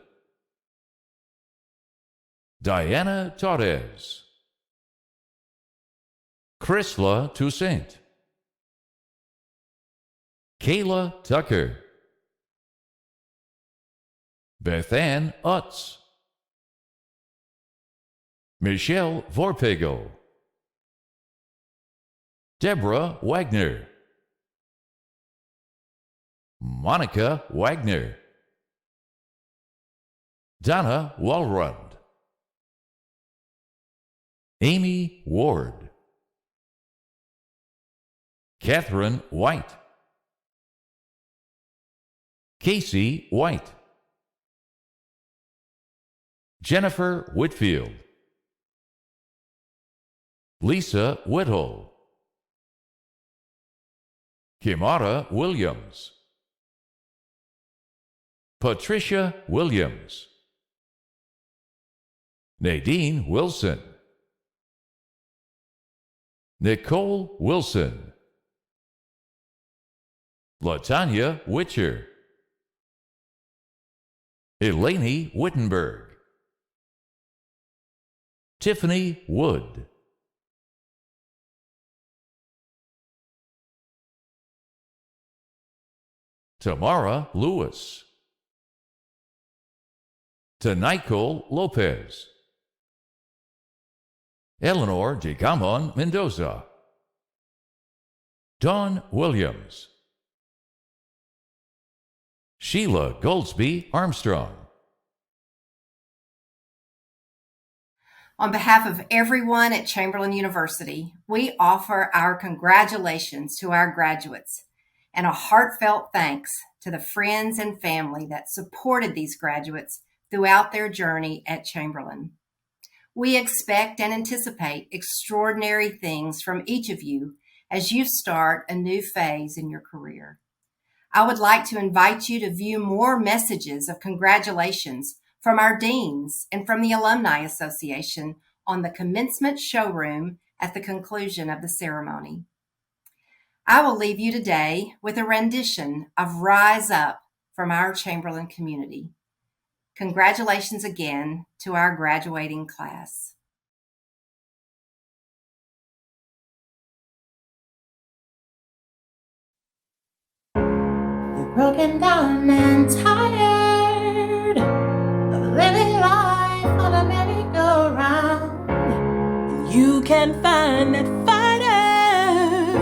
Diana Torres, Chrysla Toussaint, Kayla Tucker, Bethann Utz, Michelle Vorpagel, Deborah Wagner, Monica Wagner, Donna Walrund, Amy Ward, Catherine White, Casey White, Jennifer Whitfield, Lisa Whittle, Kimara Williams, Patricia Williams, Nadine Wilson, Nicole Wilson, Latanya Witcher, Eleni Wittenberg, Tiffany Wood, Tamara Lewis, Tanaikol Lopez, Eleanor DeGamon Mendoza, Dawn Williams, Sheila Goldsby Armstrong. On behalf of everyone at Chamberlain University, we offer our congratulations to our graduates and a heartfelt thanks to the friends and family that supported these graduates throughout their journey at Chamberlain. We expect and anticipate extraordinary things from each of you as you start a new phase in your career. I would like to invite you to view more messages of congratulations from our deans and from the Alumni Association on the Commencement showroom at the conclusion of the ceremony. I will leave you today with a rendition of Rise Up from our Chamberlain community. Congratulations again to our graduating class. You're broken down and tired of living life on a merry-go-round. And you can find that fighter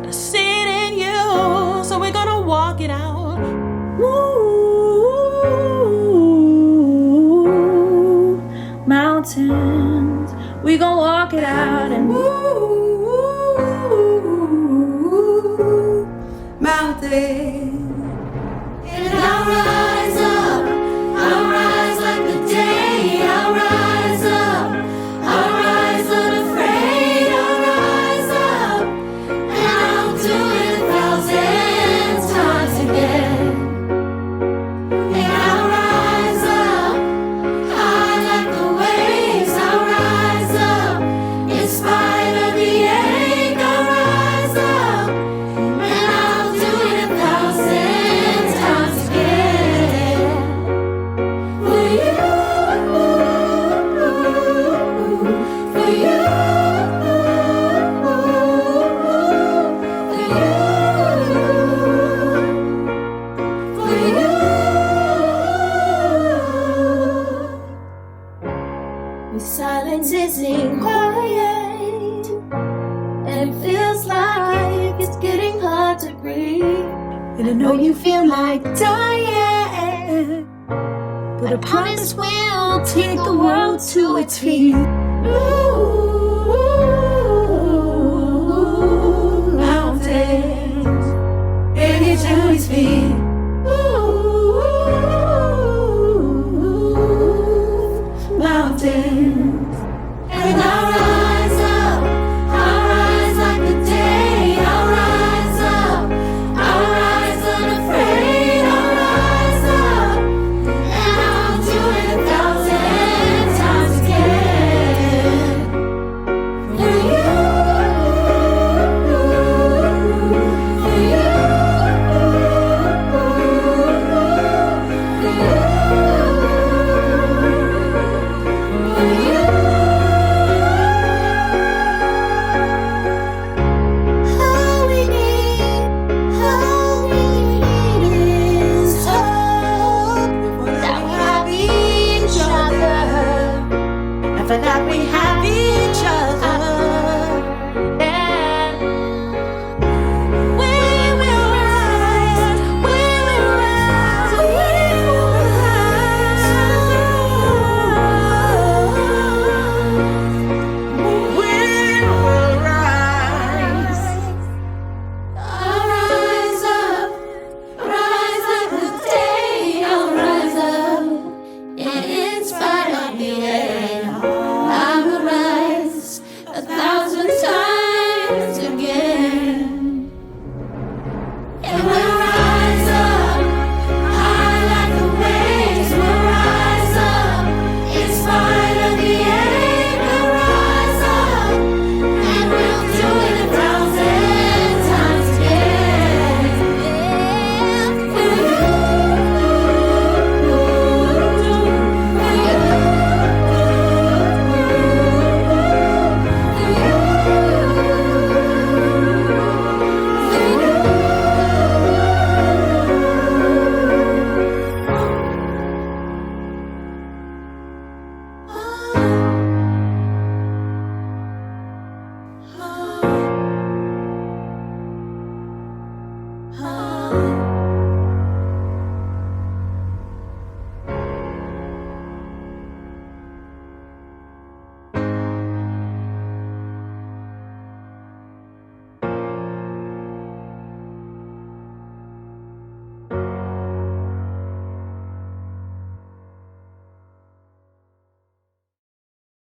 that's sitting in you, so we're gonna walk it out. Woo, mountains, we gon' walk it out. And woo, mountains. And I'll rise up, I'll rise like the day, I'll rise up, I'll rise unafraid, I'll rise up, and I'll do it 1,000 times again. And I'll rise up, high like the waves, I'll rise up, in spite of the ache, I'll rise up, and I'll do it 1,000 times again. For you, for you, for you. The silence isn't quiet, and it feels like it's getting hard to breathe. And I know you feel like dying, but I promise we'll take the world to its feet. Ooh, mountains, and it's to his feet.